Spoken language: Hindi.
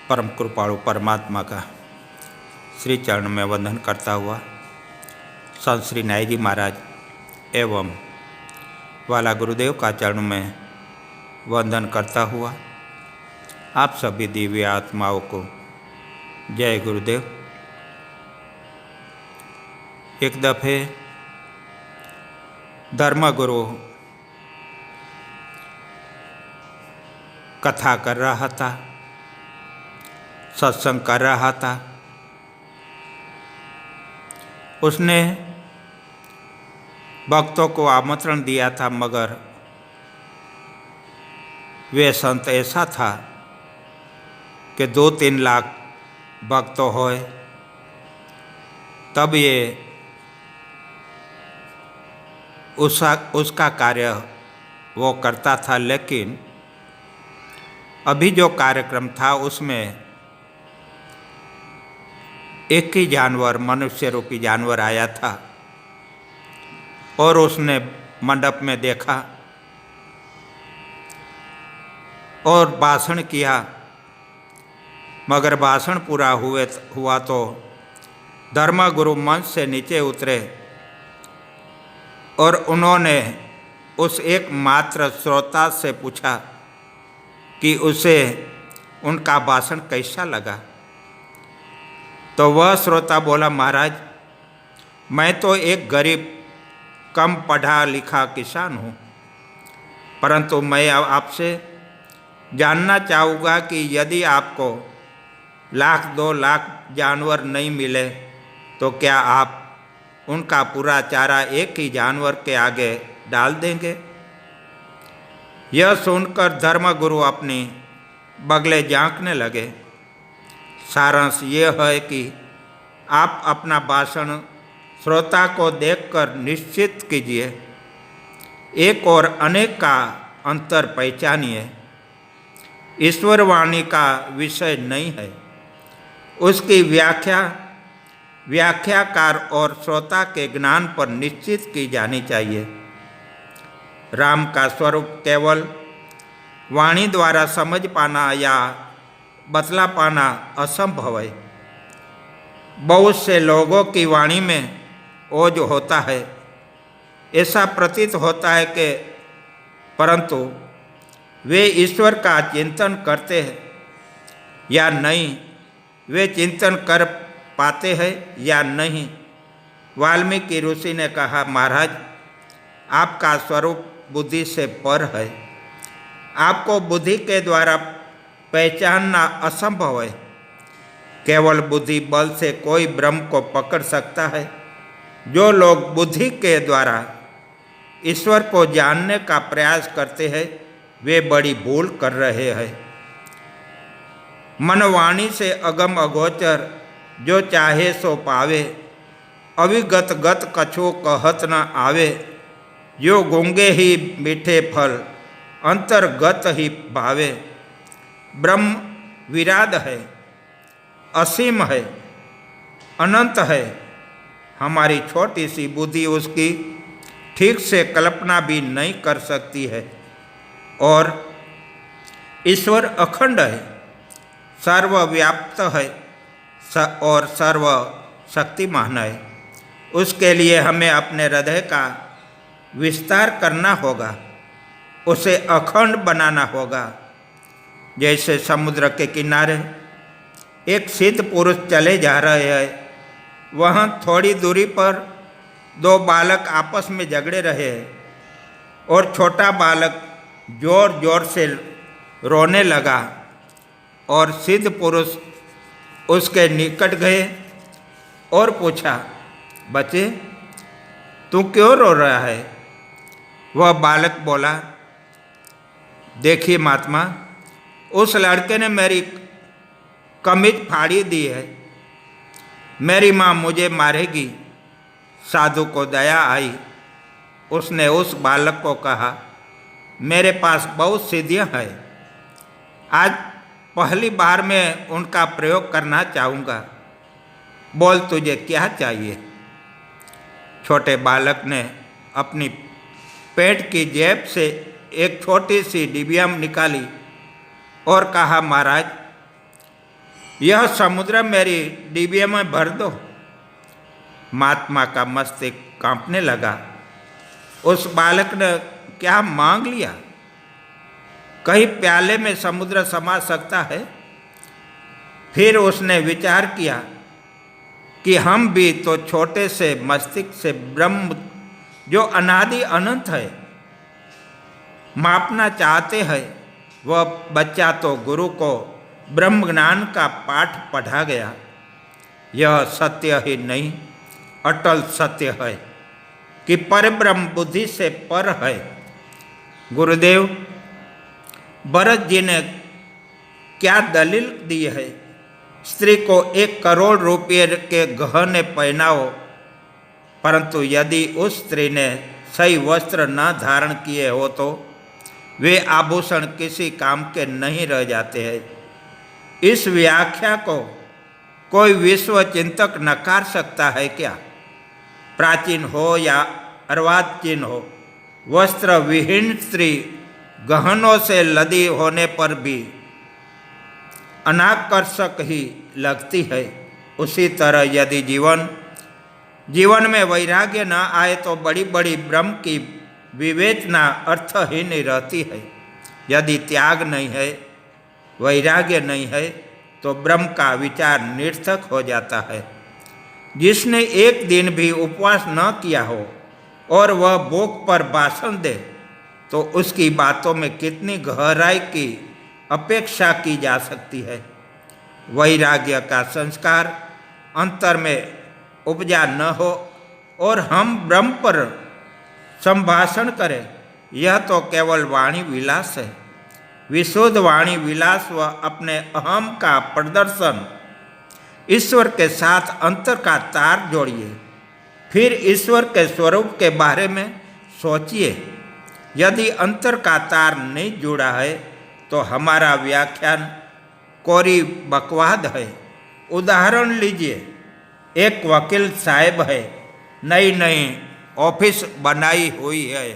परम कृपाणु परमात्मा का श्री चरण में वंदन करता हुआ संत श्री नाई जी महाराज एवं वाला गुरुदेव का चरण में वंदन करता हुआ आप सभी दिव्य आत्माओं को जय गुरुदेव। एक दफ़े धर्मगुरु कथा कर रहा था, सत्संग कर रहा था। उसने भक्तों को आमंत्रण दिया था, मगर वे संत ऐसा था कि 2-3 लाख भक्त होए तब ये उसका कार्य वो करता था। लेकिन अभी जो कार्यक्रम था उसमें एक ही जानवर, मनुष्य रूपी जानवर आया था और उसने मंडप में देखा और भाषण किया। मगर भाषण पूरा हुआ तो धर्मगुरु मंच से नीचे उतरे और उन्होंने उस एकमात्र श्रोता से पूछा कि उसे उनका भाषण कैसा लगा। तो वह श्रोता बोला, महाराज मैं तो एक गरीब कम पढ़ा लिखा किसान हूँ, परंतु मैं आपसे जानना चाहूँगा कि यदि आपको 1-2 लाख जानवर नहीं मिले तो क्या आप उनका पूरा चारा एक ही जानवर के आगे डाल देंगे। यह सुनकर धर्मगुरु अपनी बगले झांकने लगे। सारांश यह है कि आप अपना भाषण श्रोता को देखकर निश्चित कीजिए, एक और अनेक का अंतर पहचानिए। ईश्वर वाणी का विषय नहीं है, उसकी व्याख्याकार और श्रोता के ज्ञान पर निश्चित की जानी चाहिए। राम का स्वरूप केवल वाणी द्वारा समझ पाना या बतला पाना असंभव है। बहुत से लोगों की वाणी में ओज होता है, ऐसा प्रतीत होता है कि परंतु वे ईश्वर का चिंतन करते हैं या नहीं, वे चिंतन कर पाते हैं या नहीं। वाल्मीकि ऋषि ने कहा, महाराज आपका स्वरूप बुद्धि से पर है, आपको बुद्धि के द्वारा पहचानना असंभव है। केवल बुद्धि बल से कोई ब्रह्म को पकड़ सकता है। जो लोग बुद्धि के द्वारा ईश्वर को जानने का प्रयास करते हैं वे बड़ी भूल कर रहे हैं। मनवाणी से अगम अगोचर जो चाहे सो पावे, अविगत गत कछु कहत न आवे। जो गूंगे ही मीठे फल अंतर्गत ही भावे। ब्रह्म विराट है, असीम है, अनंत है। हमारी छोटी सी बुद्धि उसकी ठीक से कल्पना भी नहीं कर सकती है। और ईश्वर अखंड है, सर्वव्याप्त है और सर्व शक्तिमान है। उसके लिए हमें अपने हृदय का विस्तार करना होगा, उसे अखंड बनाना होगा। जैसे समुद्र के किनारे एक सिद्ध पुरुष चले जा रहे हैं, वहाँ थोड़ी दूरी पर 2 बालक आपस में झगड़े रहे हैं और छोटा बालक जोर जोर से रोने लगा और सिद्ध पुरुष उसके निकट गए और पूछा, बच्चे तू क्यों रो रहा है। वह बालक बोला, देखिए महात्मा, उस लड़के ने मेरी कमीज फाड़ी दी है, मेरी माँ मुझे मारेगी। साधु को दया आई, उसने उस बालक को कहा, मेरे पास बहुत सिद्धियाँ हैं, आज पहली बार मैं उनका प्रयोग करना चाहूँगा, बोल तुझे क्या चाहिए। छोटे बालक ने अपनी पेट की जेब से एक छोटी सी डिबिया निकाली और कहा, महाराज यह समुद्र मेरी डिबिया में भर दो। महात्मा का मस्तिष्क कांपने लगा। उस बालक ने क्या मांग लिया? कहीं प्याले में समुद्र समा सकता है? फिर उसने विचार किया कि हम भी तो छोटे से मस्तिष्क से ब्रह्म जो अनादि अनंत है मापना चाहते हैं। वह बच्चा तो गुरु को ब्रह्म ज्ञान का पाठ पढ़ा गया। यह सत्य ही नहीं अटल सत्य है कि परब्रह्म बुद्धि से पर है। गुरुदेव भरत जी ने क्या दलील दी है? स्त्री को 1 करोड़ रुपये के गहने पहनाओ, परंतु यदि उस स्त्री ने सही वस्त्र न धारण किए हो तो वे आभूषण किसी काम के नहीं रह जाते हैं। इस व्याख्या को कोई विश्व चिंतक नकार सकता है क्या? प्राचीन हो या अर्वाचीन हो, वस्त्र विहीन स्त्री गहनों से लदी होने पर भी अनाकर्षक ही लगती है। उसी तरह यदि जीवन में वैराग्य न आए तो बड़ी बड़ी ब्रह्म की विवेचना अर्थहीन रहती है। यदि त्याग नहीं है, वैराग्य नहीं है, तो ब्रह्म का विचार निरर्थक हो जाता है। जिसने एक दिन भी उपवास न किया हो और वह भोग पर भाषण दे तो उसकी बातों में कितनी गहराई की अपेक्षा की जा सकती है। वैराग्य का संस्कार अंतर में उपजा न हो और हम ब्रह्म पर संभाषण करें, यह तो केवल वाणी विलास है। विशुद्ध वाणी विलास व अपने अहम का प्रदर्शन। ईश्वर के साथ अंतर का तार जोड़िए, फिर ईश्वर के स्वरूप के बारे में सोचिए। यदि अंतर का तार नहीं जुड़ा है तो हमारा व्याख्यान कोरी बकवाद है। उदाहरण लीजिए, एक वकील साहब है, नई नई ऑफिस बनाई हुई है।